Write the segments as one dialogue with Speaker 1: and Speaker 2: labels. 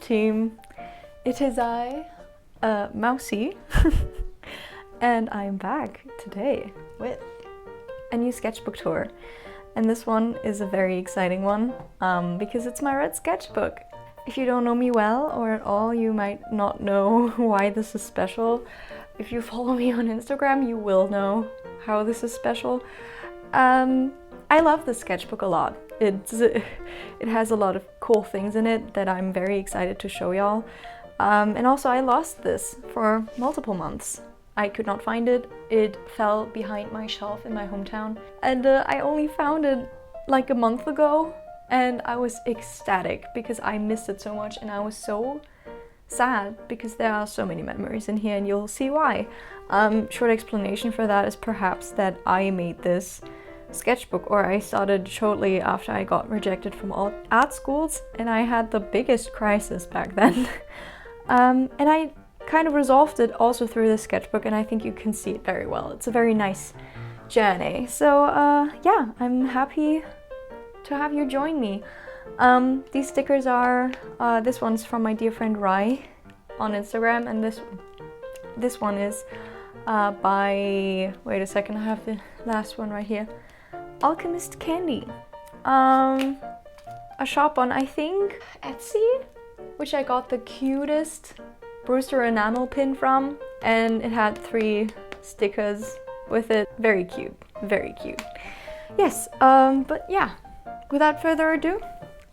Speaker 1: team. It is I, Mousey, and I'm back today with a new sketchbook tour. And this one is a very exciting one because it's my red sketchbook. If you don't know me well or at all, you might not know why this is special. If you follow me on Instagram, you will know how this is special. I love this sketchbook a lot. It has a lot of cool things in it that I'm very excited to show y'all. And also I lost this for multiple months. I could not find it. It fell behind my shelf in my hometown. And I only found it like a month ago. And I was ecstatic because I missed it so much, and I was so sad because there are so many memories in here, and you'll see why. Short explanation for that is perhaps that I made this sketchbook, or I started shortly after I got rejected from all art schools, and I had the biggest crisis back then. And I kind of resolved it also through this sketchbook, and I think you can see it very well. It's a very nice journey. So yeah, I'm happy to have you join me. These stickers are, this one's from my dear friend Rai on Instagram, and this one is by, wait a second, I have the last one right here, Alchemist Candy. A shop on, I think, Etsy, which I got the cutest Brewster enamel pin from, and it had 3 stickers with it. Very cute, very cute. Yes, but yeah, without further ado,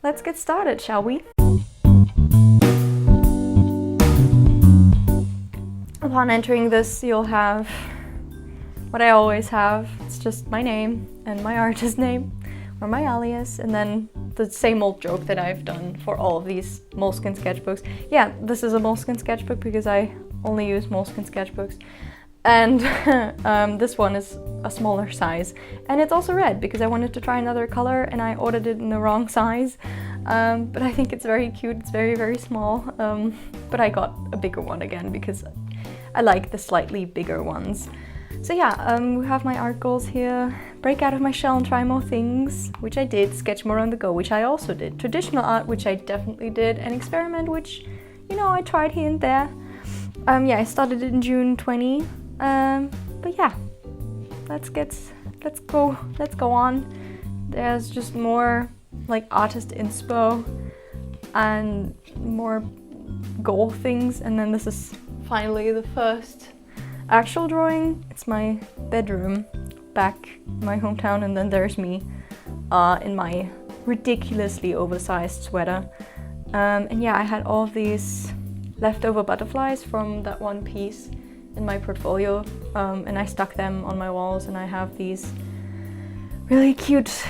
Speaker 1: let's get started, shall we? Upon entering this, you'll have what I always have. It's just my name and my artist name, or my alias, and then the same old joke that I've done for all of these Moleskine sketchbooks. Yeah, this is a Moleskine sketchbook because I only use Moleskine sketchbooks. And this one is a smaller size, and it's also red because I wanted to try another color and I ordered it in the wrong size, but I think it's very cute. It's very, very small, but I got a bigger one again because I like the slightly bigger ones. So yeah, we have my art goals here. Break out of my shell and try more things, which I did. Sketch more on the go, which I also did. Traditional art, which I definitely did. And experiment, which, you know, I tried here and there. Yeah, I started it in June 20. But yeah, let's go on. There's just more like artist inspo and more goal things, and then this is finally the first actual drawing. It's my bedroom back in my hometown, and then there's me in my ridiculously oversized sweater. And yeah, I had all of these leftover butterflies from that one piece in my portfolio, and I stuck them on my walls, and I have these really cute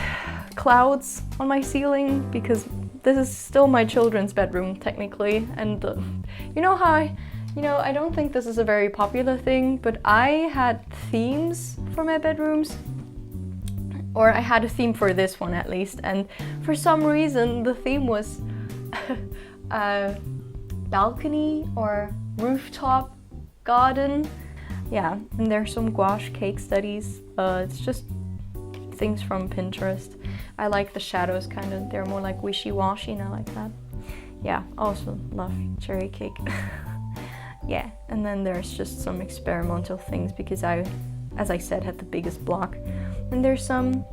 Speaker 1: clouds on my ceiling because this is still my children's bedroom technically. And you know how I don't think this is a very popular thing, but I had themes for my bedrooms, or I had a theme for this one at least, and for some reason the theme was balcony or rooftop garden. Yeah, and there's some gouache cake studies. It's just things from Pinterest. I like the shadows kind of, they're more like wishy-washy, and I like that. Yeah, also love cherry cake. Yeah, and then there's just some experimental things because I, as I said, had the biggest block. And there's some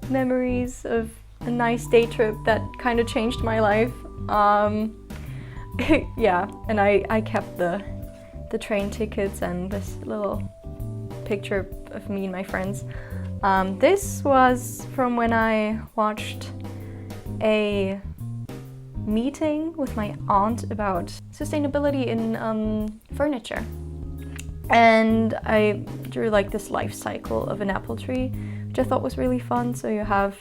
Speaker 1: memories of a nice day trip that kind of changed my life. Yeah, and I kept the train tickets and this little picture of me and my friends. This was from when I watched a meeting with my aunt about sustainability in furniture. And I drew like this life cycle of an apple tree, which I thought was really fun. So you have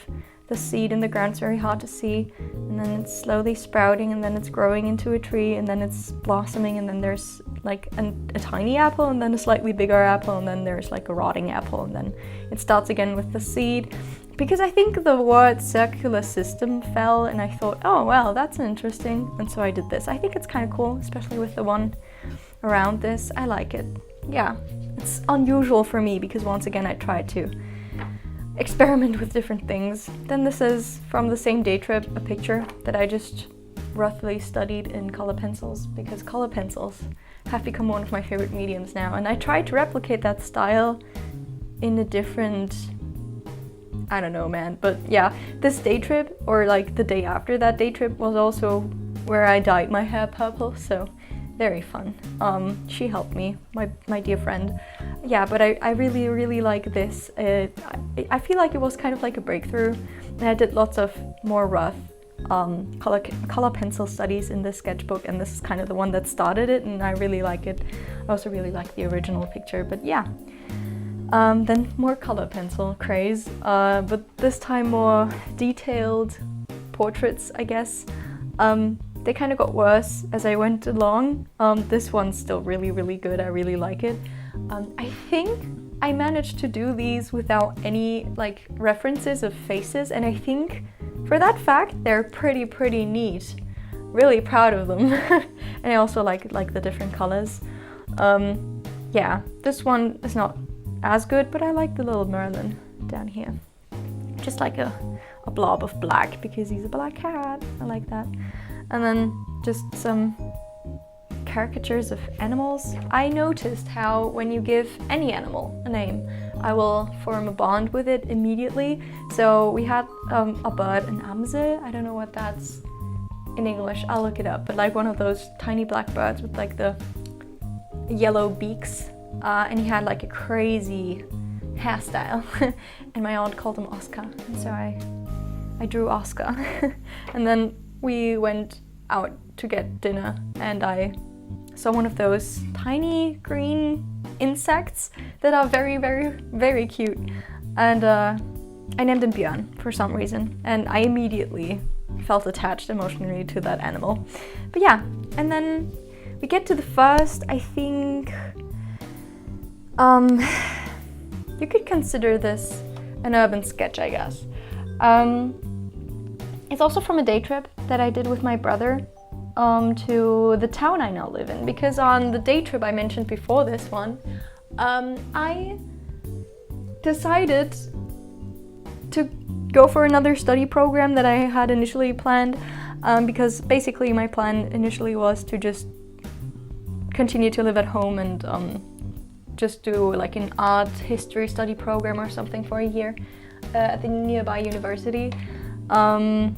Speaker 1: the seed in the ground, it's very hard to see, and then it's slowly sprouting, and then it's growing into a tree, and then it's blossoming, and then there's like a tiny apple, and then a slightly bigger apple, and then there's like a rotting apple, and then it starts again with the seed. Because I think the word circular system fell, and I thought, oh well, that's interesting, and so I did this. I think it's kind of cool, especially with the one around this. I like it. Yeah, it's unusual for me because once again I tried to experiment with different things. Then this is from the same day trip, a picture that I just roughly studied in color pencils, because color pencils have become one of my favorite mediums now, and I tried to replicate that style in a different, I don't know, man, but yeah, this day trip, or like the day after that day trip, was also where I dyed my hair purple, so very fun. She helped me, my dear friend. Yeah, but I really like this. I feel like it was kind of like a breakthrough, and I did lots of more rough color pencil studies in this sketchbook, and this is kind of the one that started it, and I really like it. I also really like the original picture, but yeah. Then more color pencil craze, but this time more detailed portraits, I guess. They kind of got worse as I went along. This one's still really good. I really like it. I think I managed to do these without any like references of faces, and I think for that fact they're pretty neat. Really proud of them. And I also like the different colors. Yeah, this one is not as good, but I like the little Merlin down here. Just like a blob of black, because he's a black cat. I like that. And then just some caricatures of animals. I noticed how when you give any animal a name, I will form a bond with it immediately. So we had a bird, an Mause. I don't know what that's in English. I'll look it up. But like one of those tiny black birds with like the yellow beaks. And he had like a crazy hairstyle. And my aunt called him Oscar. And so I drew Oscar. And then we went out to get dinner, and I saw one of those tiny green insects that are very cute. And I named him Björn for some reason, and I immediately felt attached emotionally to that animal. But yeah, and then we get to the first, I think, you could consider this an urban sketch, I guess. It's also from a day trip that I did with my brother to the town I now live in, because on the day trip I mentioned before this one, I decided to go for another study program that I had initially planned, because basically my plan initially was to just continue to live at home and just do like an art history study program or something for a year at the nearby university. And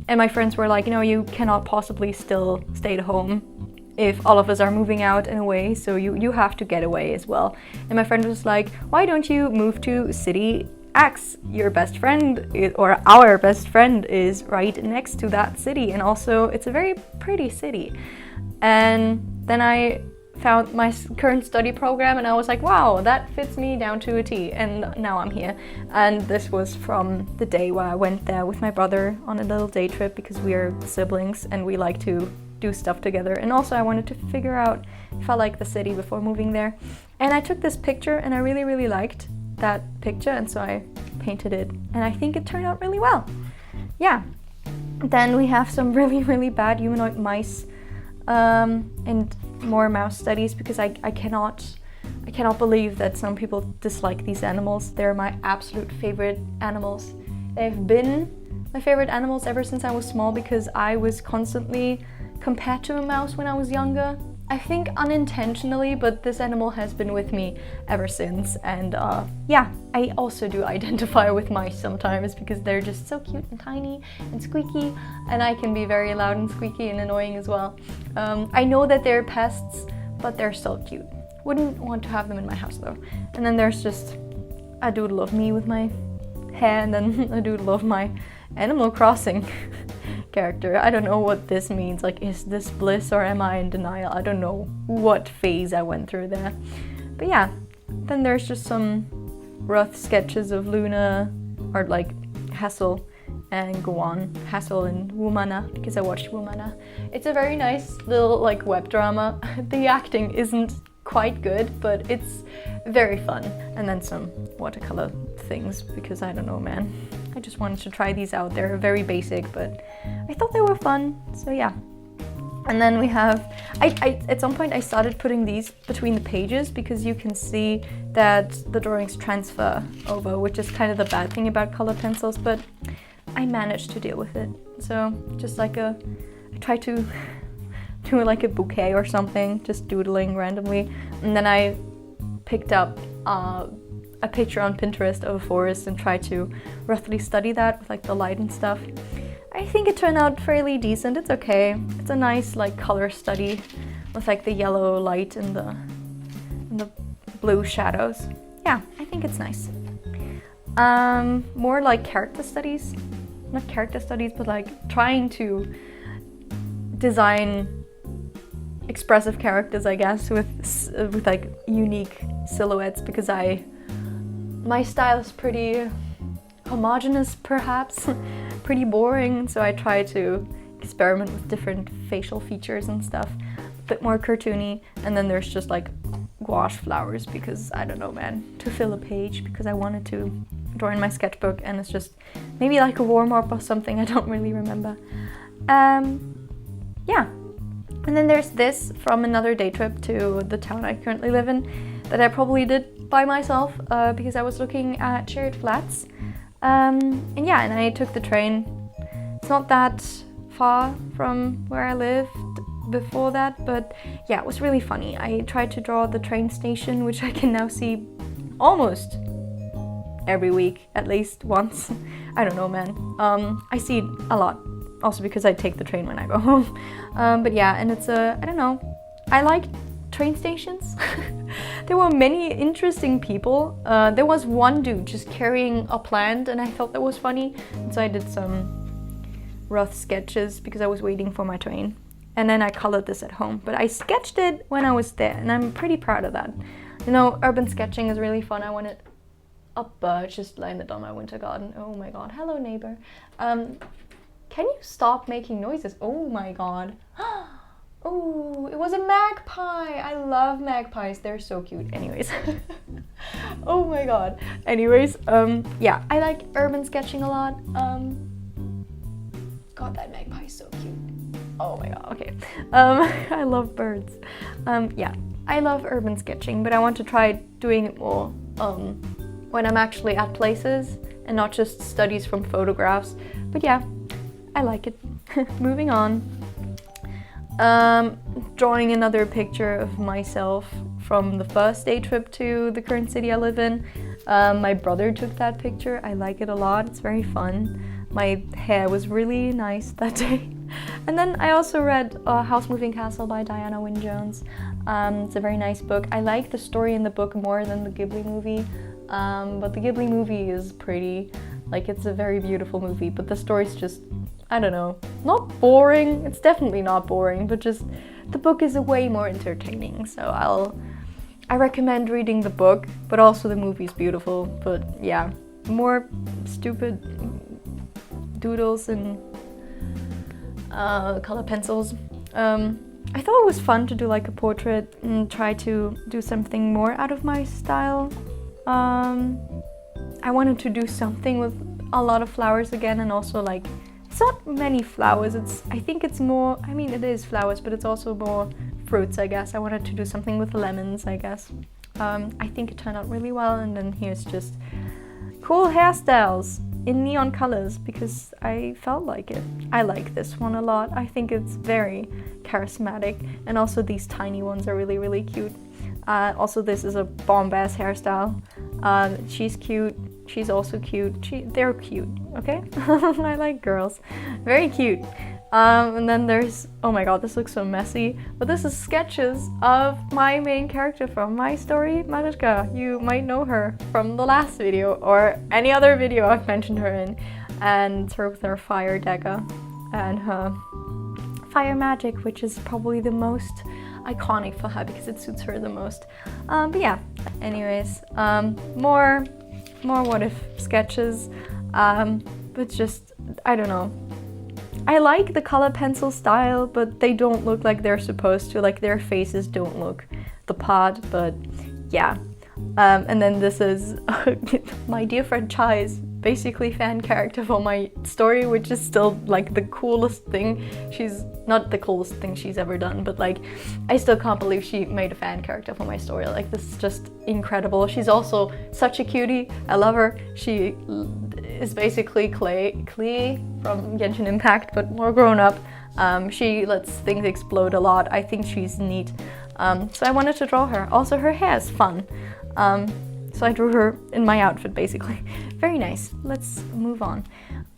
Speaker 1: my friends were like, you know, you cannot possibly still stay at home if all of us are moving out and away, so you have to get away as well. And my friend was like, why don't you move to city X? Your best friend, or our best friend, is right next to that city, and also it's a very pretty city. And then I found my current study program, and I was like, wow, that fits me down to a T, and now I'm here. And this was from the day where I went there with my brother on a little day trip, because we are siblings and we like to do stuff together. And also I wanted to figure out if I liked the city before moving there. And I took this picture, and I really liked that picture, and so I painted it, and I think it turned out really well. Yeah. Then we have some really bad humanoid mice, and more mouse studies, because I cannot believe that some people dislike these animals. They're my absolute favorite animals. They've been my favorite animals ever since I was small, because I was constantly compared to a mouse when I was younger. I think unintentionally, but this animal has been with me ever since. And yeah, I also do identify with mice sometimes, because they're just so cute and tiny and squeaky, and I can be very loud and squeaky and annoying as well. I know that they're pests, but they're still cute. Wouldn't want to have them in my house though. And then there's just a doodle of me with my hair, and then a doodle of my Animal Crossing character. I don't know what this means. Like, is this bliss or am I in denial? I don't know what phase I went through there. But yeah, then there's just some rough sketches of Luna, or like Hassel and Guan. Hassel and Womana, because I watched Womana. It's a very nice little like web drama. The acting isn't quite good, but it's very fun. And then some watercolor things, because I don't know, man. I just wanted to try these out. They're very basic, but I thought they were fun, so yeah. And then we have, at some point I started putting these between the pages, because you can see that the drawings transfer over, which is kind of the bad thing about color pencils, but I managed to deal with it. So just like a tried to do like a bouquet or something, just doodling randomly. And then I picked up a picture on Pinterest of a forest and tried to roughly study that with like the light and stuff. I think it turned out fairly decent. It's okay. It's a nice like color study with like the yellow light and the blue shadows. Yeah, I think it's nice. More like character studies. Not character studies, but like trying to design expressive characters, I guess, with like unique silhouettes, because my style is pretty homogeneous, perhaps, pretty boring, so I try to experiment with different facial features and stuff, a bit more cartoony. And then there's just like gouache flowers, because I don't know, man, to fill a page, because I wanted to draw in my sketchbook, and it's just maybe like a warm-up or something, I don't really remember. Yeah. And then there's this from another day trip to the town I currently live in that I probably did by myself, because I was looking at shared flats. And yeah, and I took the train. It's not that far from where I lived before that, but yeah, it was really funny. I tried to draw the train station, which I can now see almost every week, at least once. I don't know, man. I see it a lot, also because I take the train when I go home. But yeah, and it's I don't know, I like train stations. There were many interesting people. There was one dude just carrying a plant, and I thought that was funny, and so I did some rough sketches because I was waiting for my train, and then I colored this at home. But I sketched it when I was there, and I'm pretty proud of that. You know, urban sketching is really fun. I wanted a bird just landed on my winter garden. Oh my god, hello neighbor. Can you stop making noises? Oh my god. Oh, it was a magpie. I love magpies. They're so cute. Anyways. Oh my god. Anyways, yeah, I like urban sketching a lot. God, that magpie is so cute. Oh my god, okay. I love birds. Yeah, I love urban sketching, but I want to try doing it more when I'm actually at places and not just studies from photographs. But yeah, I like it. Moving on. Drawing another picture of myself from the first day trip to the current city I live in. My brother took that picture. I like it a lot. It's very fun. My hair was really nice that day. And then I also read House Moving Castle by Diana Wynne Jones. It's a very nice book. I like the story in the book more than the Ghibli movie. But the Ghibli movie is pretty. Like, it's a very beautiful movie, but the story's just, I don't know, not boring. It's definitely not boring, but just the book is way more entertaining. So I recommend reading the book, but also the movie's beautiful. But yeah, more stupid doodles and color pencils. I thought it was fun to do like a portrait and try to do something more out of my style. I wanted to do something with a lot of flowers again, and also like, it's not many flowers, I think it's more, I mean it is flowers, but it's also more fruits, I guess. I wanted to do something with lemons, I guess. I think it turned out really well, and then here's just cool hairstyles in neon colors because I felt like it. I like this one a lot. I think it's very charismatic, and also these tiny ones are really, really cute. Also, this is a bomb-ass hairstyle. She's cute. She's also cute. They're cute, okay? I like girls. Very cute. And then there's, oh my god, this looks so messy, but this is sketches of my main character from my story, Moleskine. You might know her from the last video or any other video I've mentioned her in, and her with her fire dagger and her fire magic, which is probably the most iconic for her because it suits her the most. But yeah, anyways, more what if sketches, but just, I don't know. I like the color pencil style, but they don't look like they're supposed to, like their faces don't look the part, but yeah. And then this is my dear friend Chai's basically fan character for my story, which is still like the coolest thing. She's not the coolest thing she's ever done, but like I still can't believe she made a fan character for my story. Like, this is just incredible. She's also such a cutie. I love her. She is basically Klee from Genshin Impact, but more grown up. She lets things explode a lot. I think she's neat. So I wanted to draw her. Also, her hair is fun. So I drew her in my outfit, basically. Very nice. Let's move on.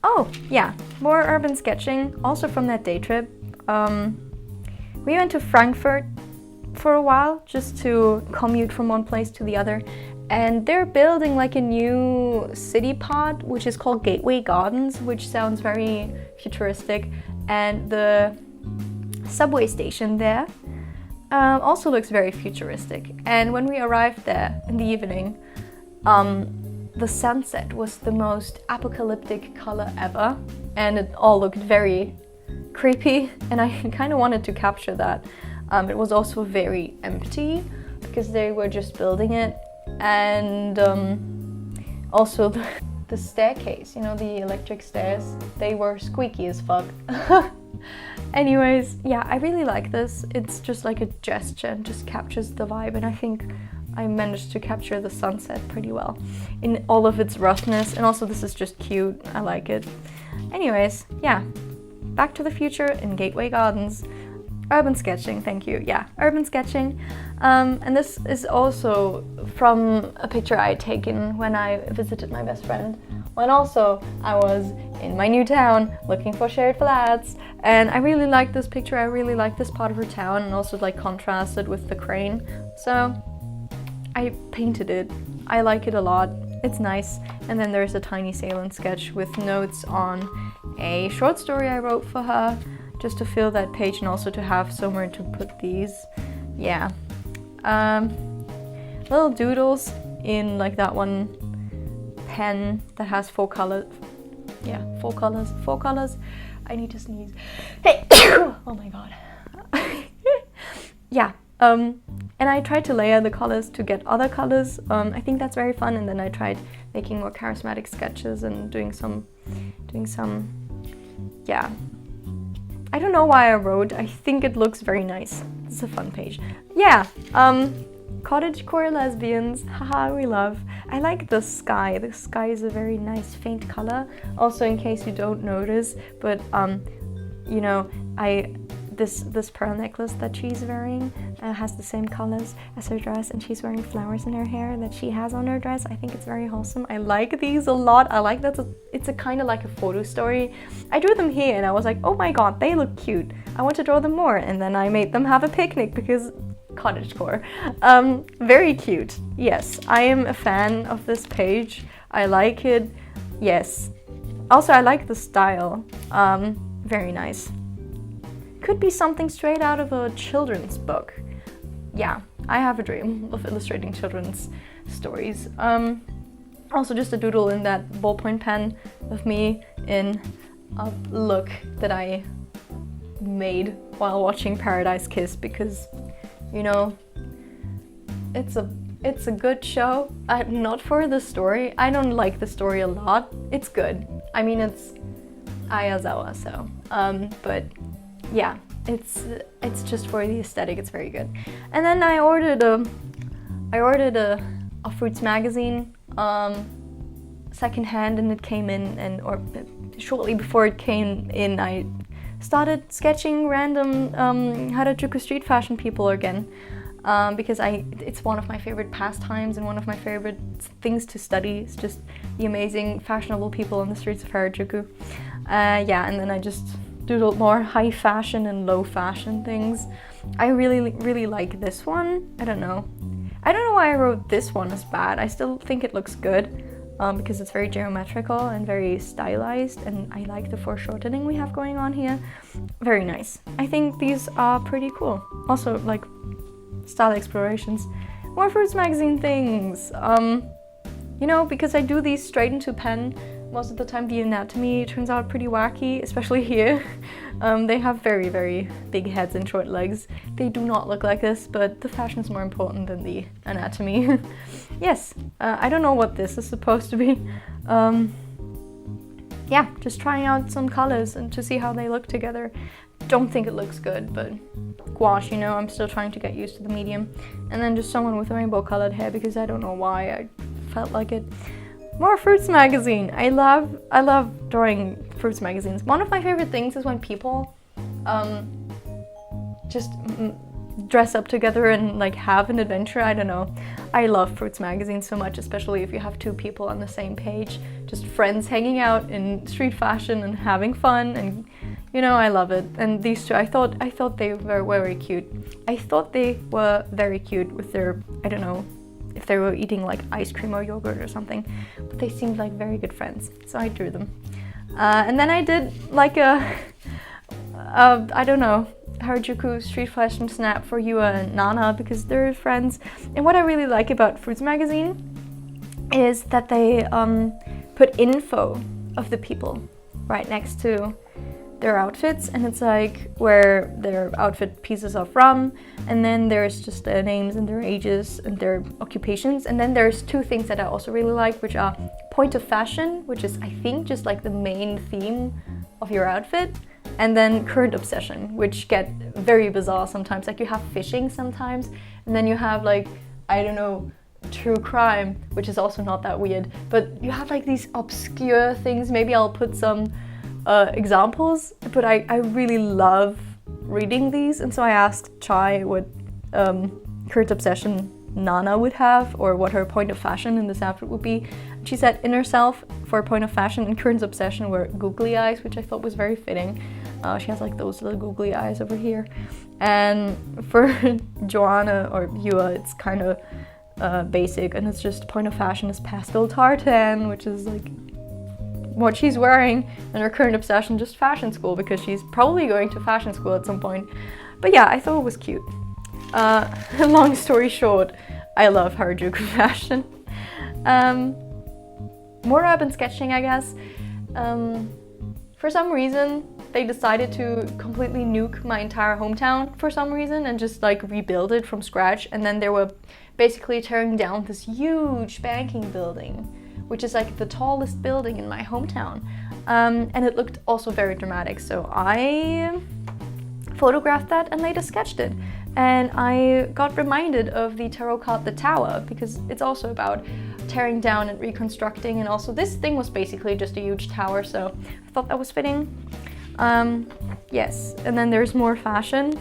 Speaker 1: Oh, yeah, more urban sketching, also from that day trip. We went to Frankfurt for a while, just to commute from one place to the other. And they're building like a new city pod, which is called Gateway Gardens, which sounds very futuristic. And the subway station there also looks very futuristic. And when we arrived there in the evening, the sunset was the most apocalyptic color ever, and it all looked very creepy, and I kind of wanted to capture that. It was also very empty because they were just building it, and also the staircase, you know, the electric stairs, they were squeaky as fuck. Anyways, yeah, I really like this. It's just like a gesture and just captures the vibe, and I think I managed to capture the sunset pretty well in all of its roughness, and also this is just cute. I like it. Anyways, yeah, Back to the Future in Gateway Gardens. Urban sketching, thank you. Yeah, urban sketching. And this is also from a picture I had taken when I visited my best friend, when also I was in my new town looking for shared flats. And I really like this picture. I really like this part of her town, and also like contrasted with the crane. So I painted it. I like it a lot. It's nice. And then there's a tiny Salem sketch with notes on a short story I wrote for her, just to fill that page and also to have somewhere to put these. Yeah. Little doodles in like that one pen that has 4 colors. Yeah, 4 colors. 4 colors. I need to sneeze. Hey! Oh my god. Yeah. And I tried to layer the colors to get other colors. I think that's very fun. And then I tried making more charismatic sketches and doing some, yeah. I don't know why I wrote. I think it looks very nice. It's a fun page. Yeah. Cottagecore lesbians. Haha, we love. I like the sky. The sky is a very nice faint color. Also, in case you don't notice, but you know, this pearl necklace that she's wearing has the same colors as her dress, and she's wearing flowers in her hair that she has on her dress. I think it's very wholesome. I like these a lot. I like that it's a kind of like a photo story. I drew them here and I was like, oh my god, they look cute. I want to draw them more, and then I made them have a picnic because cottagecore. Very cute. Yes, I am a fan of this page. I like it. Yes. Also, I like the style. Very nice. Could be something straight out of a children's book. Yeah, I have a dream of illustrating children's stories. Also just a doodle in that ballpoint pen of me in a look that I made while watching Paradise Kiss, because, you know, it's a good show. Not for the story. I don't like the story a lot. It's good. I mean, it's Ayazawa, so but yeah, it's just for the aesthetic. It's very good. And then I ordered a fruits magazine secondhand, and it came in, or shortly before it came in, I started sketching random Harajuku street fashion people again, because it's one of my favorite pastimes and one of my favorite things to study. It's just the amazing fashionable people on the streets of Harajuku. Yeah, and then I just doodled more high fashion and low fashion things. I really like this one. I don't know why I wrote this one as bad. I still think it looks good, because it's very geometrical and very stylized, and I like the foreshortening we have going on here. Very nice. I think these are pretty cool. Also, like, style explorations. More fruits magazine things. You know, because I do these straight into pen, most of the time the anatomy turns out pretty wacky, especially here. They have very, very big heads and short legs. They do not look like this, but the fashion is more important than the anatomy. Yes, I don't know what this is supposed to be. Yeah, just trying out some colors and to see how they look together. Don't think it looks good, but gouache, you know, I'm still trying to get used to the medium. And then just someone with rainbow colored hair, because I don't know why, I felt like it. More fruits magazine. I love drawing fruits magazines. One of my favorite things is when people just dress up together and like have an adventure. I don't know. I love Fruits magazine so much, especially if you have two people on the same page, just friends hanging out in street fashion and having fun, and you know, I love it. And these two, I thought they were very cute. I thought they were very cute with their, I don't know if they were eating like ice cream or yogurt or something, but they seemed like very good friends, so I drew them. And then I did like a I don't know, Harajuku street fashion snap for Yua and Nana because they're friends. And what I really like about Fruits magazine is that they put info of the people right next to their outfits, and it's like where their outfit pieces are from, and then there's just their names and their ages and their occupations. And then there's two things that I also really like, which are point of fashion, which is I think just like the main theme of your outfit, and then current obsession, which get very bizarre sometimes. Like you have fishing sometimes, and then you have like, I don't know, true crime, which is also not that weird, but you have like these obscure things. Maybe I'll put some examples, but I really love reading these, and so I asked Chai what current obsession Nana would have, or what her point of fashion in this outfit would be. She said inner self for point of fashion, and current obsession were googly eyes, which I thought was very fitting. She has like those little googly eyes over here. And for Joanna or Yua, it's kind of basic, and it's just point of fashion is pastel tartan, which is like what she's wearing, and her current obsession just fashion school, because she's probably going to fashion school at some point. But yeah, I thought it was cute. Long story short, I love Harajuku fashion. More urban sketching, I guess. For some reason, they decided to completely nuke my entire hometown for some reason and just like rebuild it from scratch. And then they were basically tearing down this huge banking building, which is like the tallest building in my hometown. And it looked also very dramatic. So I photographed that and later sketched it. And I got reminded of the tarot card The Tower, because it's also about tearing down and reconstructing, and also this thing was basically just a huge tower, so I thought that was fitting. Yes, and then there's more fashion.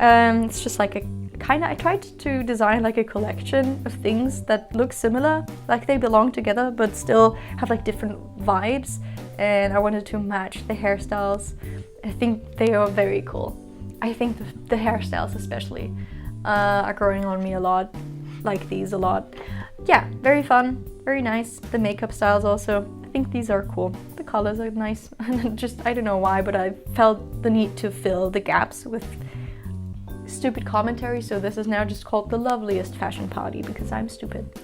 Speaker 1: It's just like a I tried to design like a collection of things that look similar, like they belong together, but still have like different vibes, and I wanted to match the hairstyles. I think they are very cool. I think the hairstyles especially are growing on me a lot, like these a lot. Yeah, very fun, very nice. The makeup styles also, I think these are cool. The colors are nice. Just, I don't know why, but I felt the need to fill the gaps with stupid commentary, so this is now just called the loveliest fashion party because I'm stupid.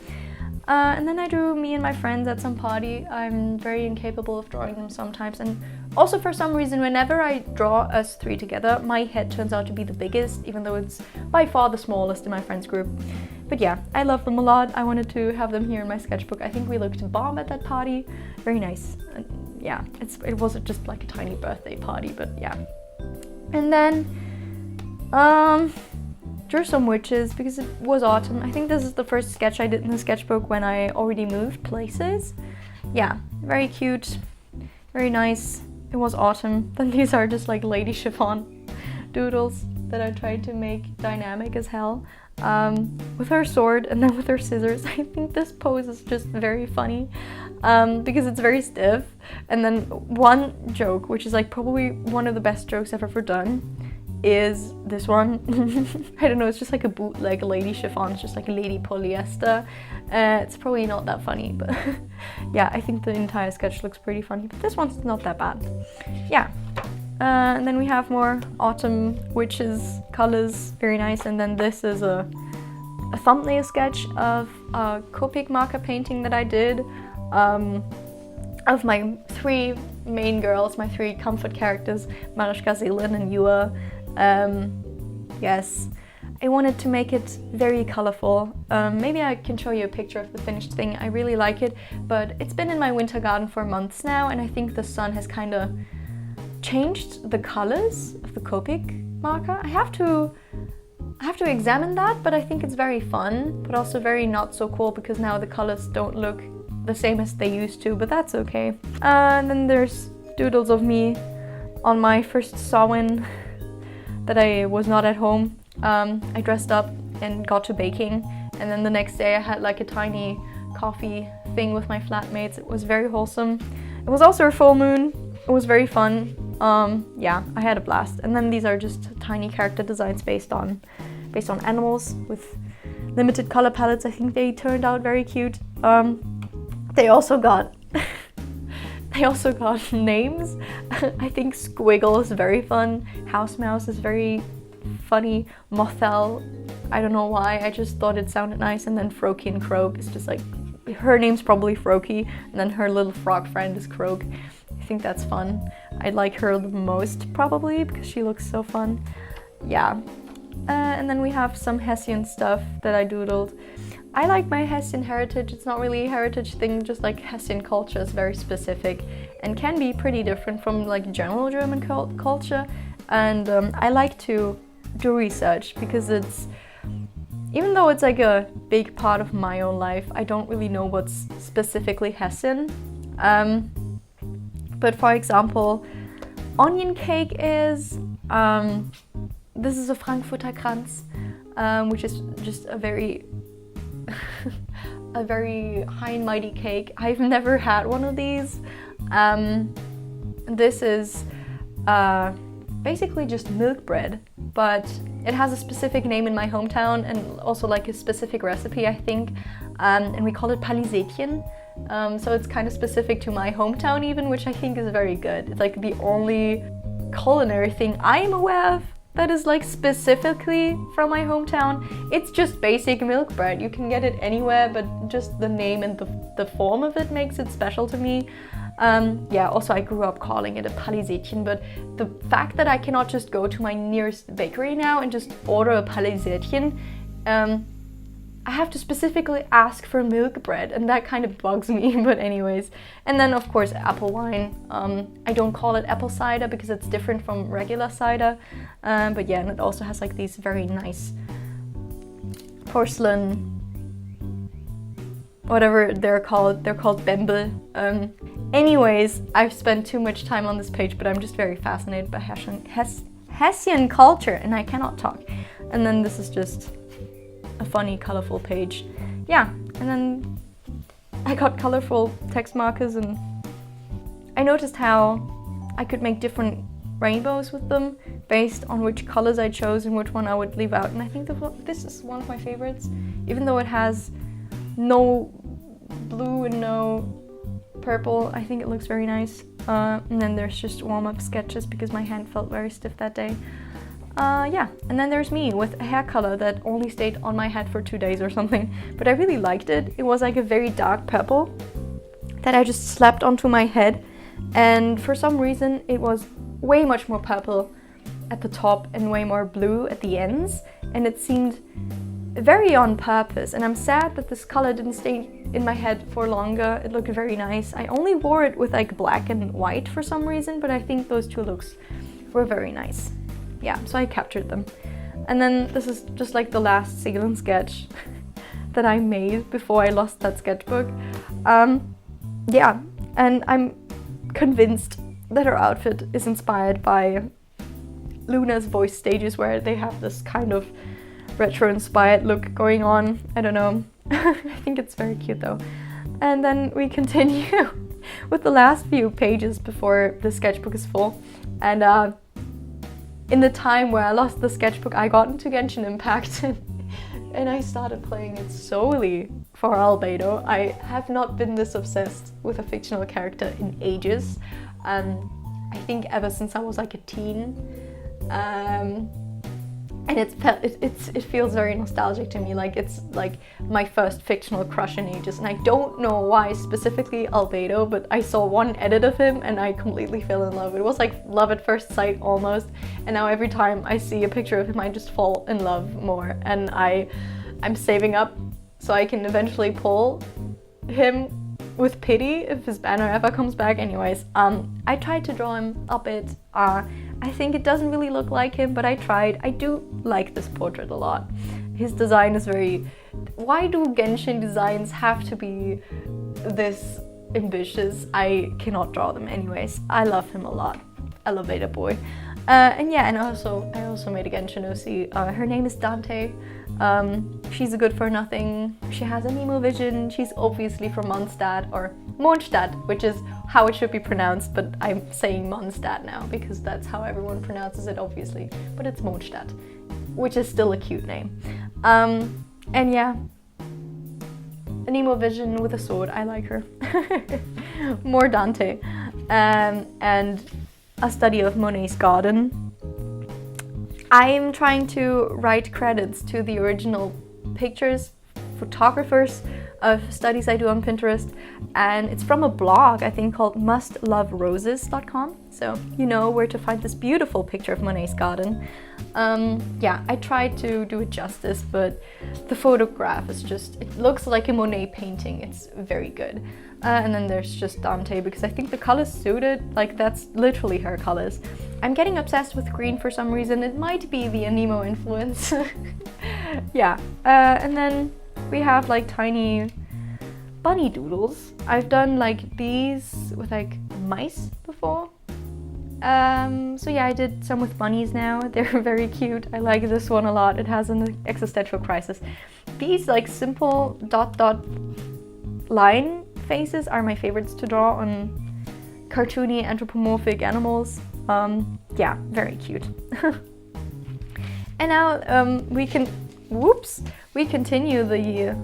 Speaker 1: And then I drew me and my friends at some party. I'm very incapable of drawing them sometimes, and also for some reason whenever I draw us three together, my head turns out to be the biggest, even though it's by far the smallest in my friends group. But yeah, I love them a lot. I wanted to have them here in my sketchbook. I think we looked bomb at that party. Very nice. And yeah, it wasn't just like a tiny birthday party, but yeah. And then drew some witches because it was autumn. I think this is the first sketch I did in the sketchbook when I already moved places. Yeah, very cute, very nice. It was autumn. Then these are just like lady chiffon doodles that I tried to make dynamic as hell. With her sword and then with her scissors. I think this pose is just very funny because it's very stiff. And then one joke, which is like probably one of the best jokes I've ever done, is this one. I don't know, it's just like a bootleg lady chiffon. It's just like a lady polyester. It's probably not that funny, but yeah, I think the entire sketch looks pretty funny, but this one's not that bad. Yeah. And then we have more autumn witches colors, very nice. And then this is a thumbnail sketch of a Copic marker painting that I did of my three main girls, my three comfort characters, Mariska, Zeland, and Yua. Yes, I wanted to make it very colorful. Maybe I can show you a picture of the finished thing. I really like it, but it's been in my winter garden for months now, and I think the sun has kind of changed the colors of the Copic marker. I have to examine that, but I think it's very fun, but also very not so cool because now the colors don't look the same as they used to, but that's okay. And then there's doodles of me on my first Samhain that I was not at home, I dressed up and got to baking, and then the next day I had like a tiny coffee thing with my flatmates. It was very wholesome. It was also a full moon. It was very fun. Yeah, I had a blast. And then these are just tiny character designs based on animals with limited color palettes. I think they turned out very cute. They also got names. I think Squiggle is very fun. House Mouse is very funny. Mothel, I don't know why, I just thought it sounded nice. And then Froakie and Croak is just like, her name's probably Froakie, and then her little frog friend is Croak. I think that's fun. I like her the most probably because she looks so fun. Yeah. And then we have some Hessian stuff that I doodled. I like my Hessian heritage. It's not really a heritage thing, just like Hessian culture is very specific and can be pretty different from like general German culture. And I like to do research because it's, even though it's like a big part of my own life, I don't really know what's specifically Hessian. But for example, onion cake is, this is a Frankfurter Kranz, which is just a very a very high and mighty cake. I've never had one of these. This is basically just milk bread, but it has a specific name in my hometown and also like a specific recipe, I think, and we call it Palisätchen. So it's kind of specific to my hometown even, which I think is very good. It's like the only culinary thing I'm aware of that is like specifically from my hometown. It's just basic milk bread. You can get it anywhere, but just the name and the form of it makes it special to me. Yeah, also I grew up calling it a Palisätchen, but the fact that I cannot just go to my nearest bakery now and just order a Palisätchen, I have to specifically ask for milk bread, and that kind of bugs me, but anyways. And then of course apple wine. I don't call it apple cider because it's different from regular cider, but yeah, and it also has like these very nice porcelain, whatever they're called Bembel. Anyways, I've spent too much time on this page, but I'm just very fascinated by Hessian culture, and I cannot talk. And then this is just a funny, colorful page. Yeah, and then I got colorful text markers, and I noticed how I could make different rainbows with them based on which colors I chose and which one I would leave out. And I think this is one of my favorites, even though it has no blue and no purple. I think it looks very nice. And then there's just warm-up sketches because my hand felt very stiff that day. Yeah, and then there's me with a hair color that only stayed on my head for 2 days or something, but I really liked it. It was like a very dark purple that I just slapped onto my head, and for some reason it was way much more purple at the top and way more blue at the ends, and it seemed very on purpose, and I'm sad that this color didn't stay in my head for longer. It looked very nice. I only wore it with like black and white for some reason, but I think those two looks were very nice. Yeah, so I captured them. And then this is just like the last Ceylon sketch that I made before I lost that sketchbook. Yeah, and I'm convinced that her outfit is inspired by Luna's voice stages, where they have this kind of retro-inspired look going on. I don't know. I think it's very cute though. And then we continue with the last few pages before the sketchbook is full. And in the time where I lost the sketchbook, I got into Genshin Impact and I started playing it solely for Albedo. I have not been this obsessed with a fictional character in ages. I think ever since I was like a teen. And it feels very nostalgic to me, like it's like my first fictional crush in ages, and I don't know why specifically Albedo, but I saw one edit of him and I completely fell in love. It was like love at first sight almost, and now every time I see a picture of him I just fall in love more, and I'm saving up so I can eventually pull him with pity if his banner ever comes back. Anyways, I tried to draw him a bit. I think it doesn't really look like him, but I tried. I do like this portrait a lot. His design is very... Why do Genshin designs have to be this ambitious? I cannot draw them anyways. I love him a lot. Elevator boy. And yeah, and I also made a Genshin OC. Her name is Dante. She's a good for nothing. She has a Nemo vision. She's obviously from Mondstadt, or Mondstadt, which is how it should be pronounced, but I'm saying Mondstadt now because that's how everyone pronounces it, obviously. But it's Mondstadt, which is still a cute name. And yeah, a Nemo vision with a sword. I like her. More Dante. And a study of Monet's garden. I'm trying to write credits to the original pictures, photographers of studies I do on Pinterest, and it's from a blog I think called mustloveroses.com, so you know where to find this beautiful picture of Monet's garden. Yeah, I tried to do it justice, but the photograph is just, it looks like a Monet painting. It's very good. And then there's just Dante, because I think the colors suited, like that's literally her colors. I'm getting obsessed with green for some reason. It might be the Anemo influence. Yeah, and then we have like tiny bunny doodles. I've done like these with like mice before. So yeah, I did some with bunnies now. They're very cute. I like this one a lot. It has an existential crisis. These like simple dot line faces are my favorites to draw on cartoony anthropomorphic animals. Yeah, very cute. And now we continue the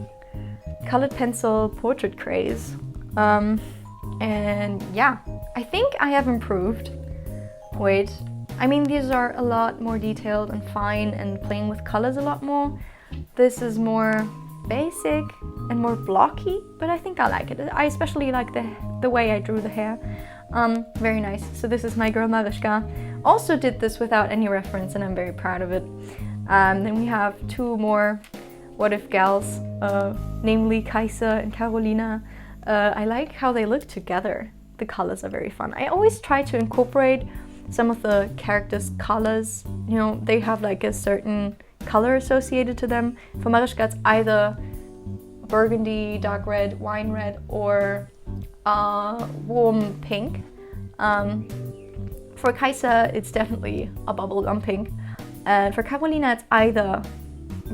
Speaker 1: colored pencil portrait craze. And yeah, I think I have improved. Wait, I mean, these are a lot more detailed and fine and playing with colors a lot more. This is more basic and more blocky, but I think I like it. I especially like the way I drew the hair. Very nice. So this is my girl Mariska. Also did this without any reference, and I'm very proud of it. Then we have two more What If gals, namely Kaisa and Carolina. I like how they look together. The colors are very fun. I always try to incorporate some of the characters' colors. You know, they have like a certain color associated to them. For Mariska, it's either burgundy, dark red, wine red, or warm pink. For Kaisa, it's definitely a bubblegum pink. And for Carolina, it's either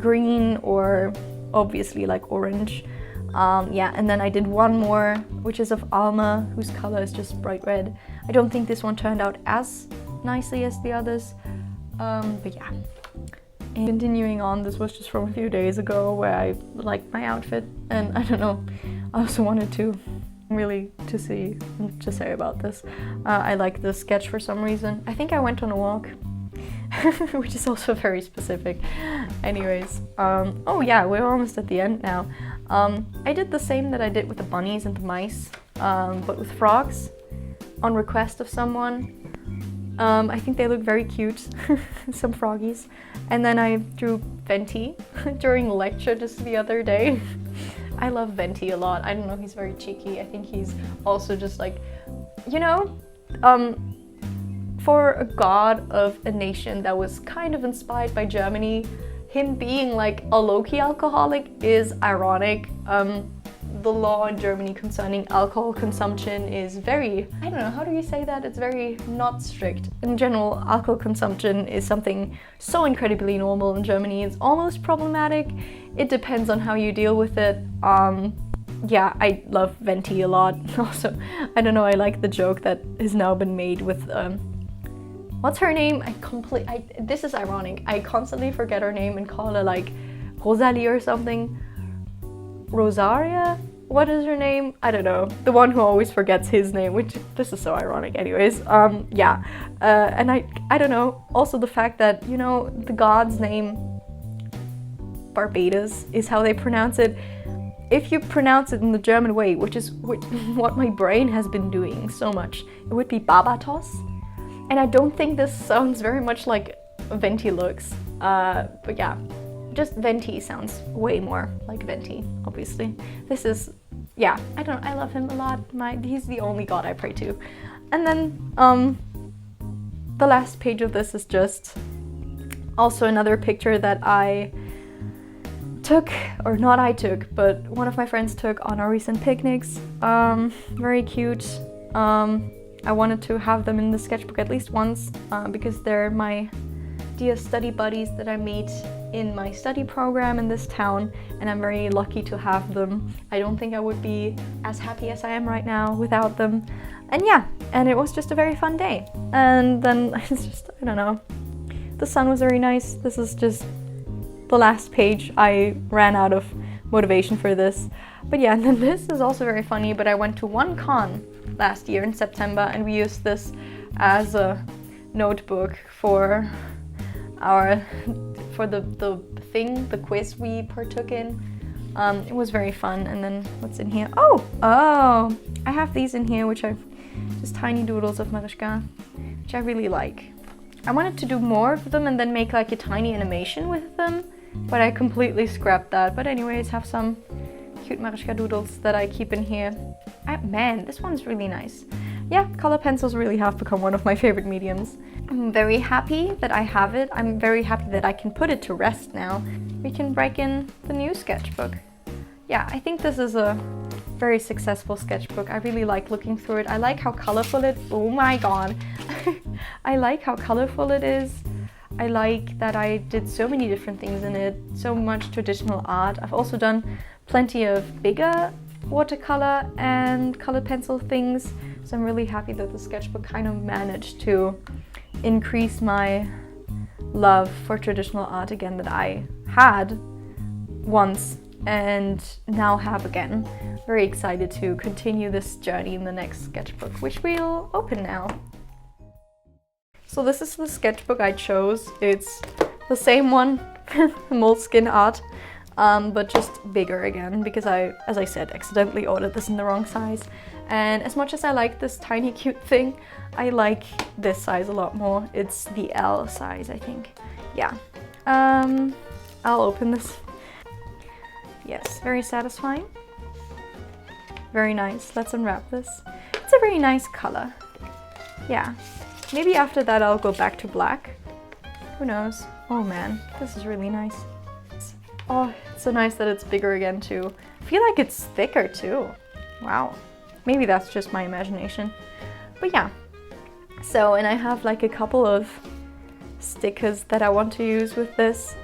Speaker 1: green or obviously like orange. Yeah, and then I did one more, which is of Alma, whose color is just bright red. I don't think this one turned out as nicely as the others, but yeah. And continuing on, this was just from a few days ago where I liked my outfit, and I don't know, I also wanted to say about this. I like this sketch for some reason. I think I went on a walk, which is also very specific. Anyways, oh yeah, we're almost at the end now. I did the same that I did with the bunnies and the mice, but with frogs, on request of someone. I think they look very cute, some froggies. And then I drew Venti during lecture just the other day. I love Venti a lot. I don't know, he's very cheeky. I think he's also just like, you know, for a god of a nation that was kind of inspired by Germany, him being like a low-key alcoholic is ironic. The law in Germany concerning alcohol consumption is very, I don't know, how do you say that? It's very not strict. In general, alcohol consumption is something so incredibly normal in Germany. It's almost problematic. It depends on how you deal with it. Yeah, I love Venti a lot. Also, I don't know, I like the joke that has now been made with what's her name? This is ironic. I constantly forget her name and call her like Rosalie or something. Rosaria? What is her name? I don't know. The one who always forgets his name, which this is so ironic anyways. Yeah. And I don't know. Also the fact that, you know, the god's name Barbados is how they pronounce it. If you pronounce it in the German way, which is what my brain has been doing so much, it would be Barbatos. And I don't think this sounds very much like Venti looks. But yeah. Just Venti sounds way more like Venti, obviously. This is, yeah, I love him a lot. He's the only god I pray to. And then the last page of this is just also another picture that I took, or not I took, but one of my friends took on our recent picnics. Very cute. I wanted to have them in the sketchbook at least once because they're my dear study buddies that I meet in my study program in this town, and I'm very lucky to have them. I don't think I would be as happy as I am right now without them. And yeah, and it was just a very fun day. And then it's just, I don't know, the sun was very nice. This is just the last page. I ran out of motivation for this. But yeah, and then this is also very funny, but I went to one con last year in September, and we used this as a notebook for the quiz we partook in. It was very fun. And then what's in here? Oh, I have these in here, which are just tiny doodles of Moleskine, which I really like. I wanted to do more of them and then make like a tiny animation with them, but I completely scrapped that. But anyways, have some cute Moleskine doodles that I keep in here. Man, this one's really nice. Yeah, color pencils really have become one of my favorite mediums. I'm very happy that I have it. I'm very happy that I can put it to rest now. We can break in the new sketchbook. Yeah, I think this is a very successful sketchbook. I really like looking through it. I like how colorful it, oh my god. I like how colorful it is. I like that I did so many different things in it, so much traditional art. I've also done plenty of bigger watercolor and colored pencil things. So I'm really happy that the sketchbook kind of managed to increase my love for traditional art again that I had once and now have again. Very excited to continue this journey in the next sketchbook, which we'll open now. So this is the sketchbook I chose. It's the same one, Moleskine art, but just bigger again because I, as I said, accidentally ordered this in the wrong size. And as much as I like this tiny cute thing, I like this size a lot more. It's the L size, I think. Yeah. I'll open this. Yes, very satisfying. Very nice. Let's unwrap this. It's a very nice color. Yeah. Maybe after that I'll go back to black. Who knows? Oh man, this is really nice. Oh, it's so nice that it's bigger again too. I feel like it's thicker too. Wow. Maybe that's just my imagination. But yeah. So, and I have like a couple of stickers that I want to use with this.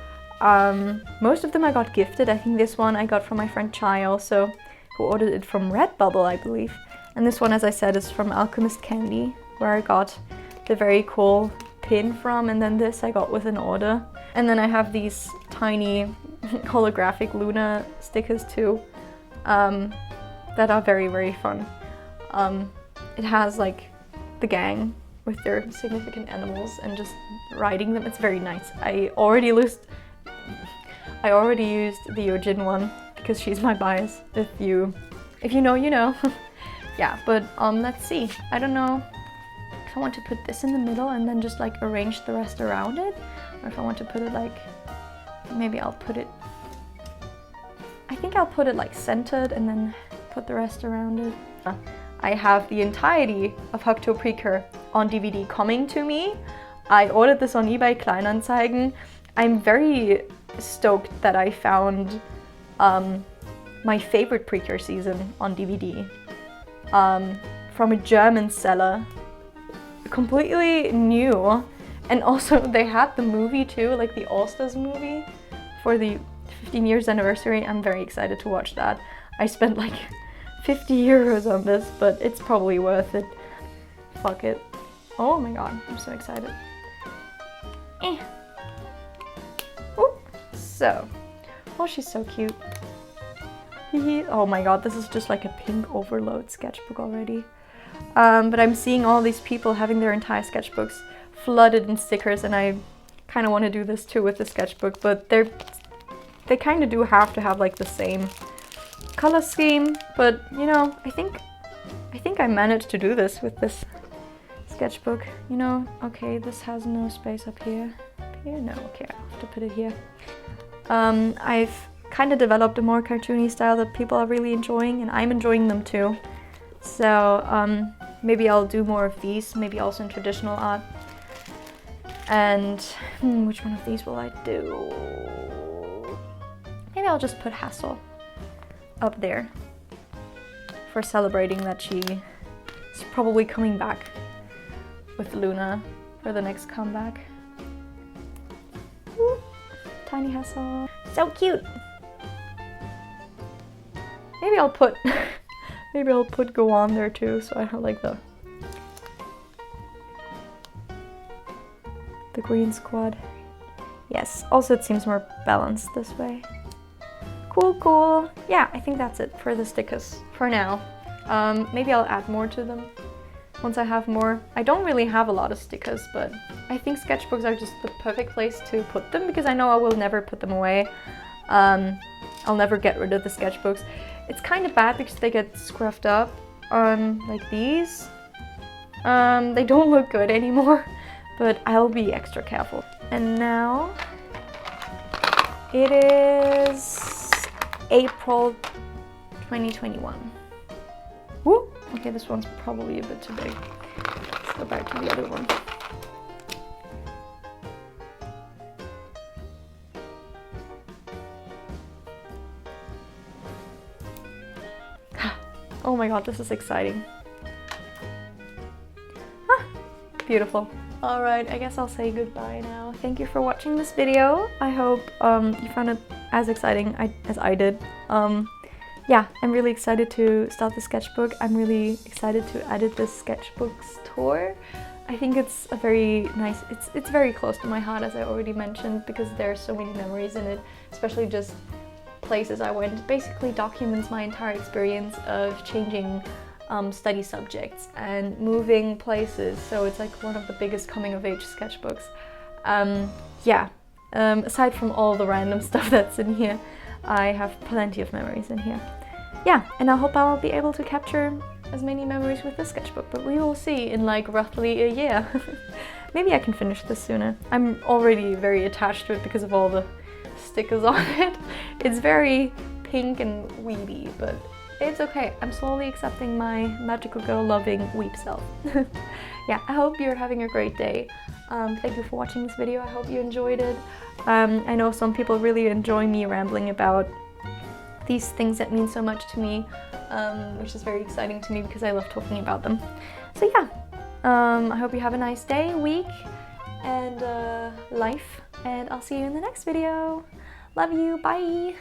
Speaker 1: Most of them I got gifted. I think this one I got from my friend Chai also, who ordered it from Redbubble, I believe. And this one, as I said, is from Alchemist Candy, where I got the very cool pin from, and then this I got with an order. And then I have these tiny holographic Luna stickers too, that are very, very fun. It has like the gang with their significant animals and just riding them. It's very nice. I already used the Yojin one because she's my bias. If you know, you know. Yeah, but let's see. I don't know if I want to put this in the middle and then just like arrange the rest around it, or if I want to put it like, maybe I'll put it, I think I'll put it like centered and then put the rest around it. I have the entirety of Oktoberfest on DVD coming to me. I ordered this on eBay Kleinanzeigen. I'm very stoked that I found my favorite Precure season on DVD from a German seller. Completely new. And also they had the movie too, like the All-Stars movie for the 15 years anniversary. I'm very excited to watch that. I spent like 50 euros on this, but it's probably worth it. Fuck it. Oh my god, I'm so excited. Ooh. So, oh, she's so cute. Oh my god, this is just like a pink overload sketchbook already. But I'm seeing all these people having their entire sketchbooks flooded in stickers, and I kind of want to do this too with the sketchbook, but they kind of do have to have like the same color scheme, but you know, I think I managed to do this with this sketchbook. You know, okay, this has no space up here. No, okay, I'll have to put it here. I've kind of developed a more cartoony style that people are really enjoying, and I'm enjoying them too. So maybe I'll do more of these, maybe also in traditional art. And which one of these will I do? Maybe I'll just put Hassel up there for celebrating that she It's probably coming back with Luna for the next comeback. Woo. Tiny hessel. So cute! Maybe I'll put go on there too, so I have like the green squad. Yes, also it seems more balanced this way. Cool, cool. Yeah, I think that's it for the stickers for now. Maybe I'll add more to them once I have more. I don't really have a lot of stickers, but I think sketchbooks are just the perfect place to put them because I know I will never put them away. I'll never get rid of the sketchbooks. It's kind of bad because they get scruffed up like these. They don't look good anymore, but I'll be extra careful. And now it is April 2021. Woo! Okay, this one's probably a bit too big. Let's go back to the other one. Oh my god, this is exciting. Ah, beautiful. Alright, I guess I'll say goodbye now. Thank you for watching this video. I hope you found it as exciting as I did. Yeah, I'm really excited to start the sketchbook. I'm really excited to edit this sketchbooks tour. I think it's a very nice, it's very close to my heart, as I already mentioned, because there are so many memories in it, especially just places I went. It basically documents my entire experience of changing study subjects and moving places, so it's like one of the biggest coming of age sketchbooks. Yeah, aside from all the random stuff that's in here, I have plenty of memories in here. Yeah, and I hope I'll be able to capture as many memories with this sketchbook, but we will see in like roughly a year. Maybe I can finish this sooner. I'm already very attached to it because of all the stickers on it. It's very pink and weedy, but it's okay. I'm slowly accepting my magical girl loving weep self. Yeah, I hope you're having a great day. Thank you for watching this video. I hope you enjoyed it. I know some people really enjoy me rambling about these things that mean so much to me, which is very exciting to me because I love talking about them. So yeah, I hope you have a nice day, week, and life, and I'll see you in the next video. Love you, bye!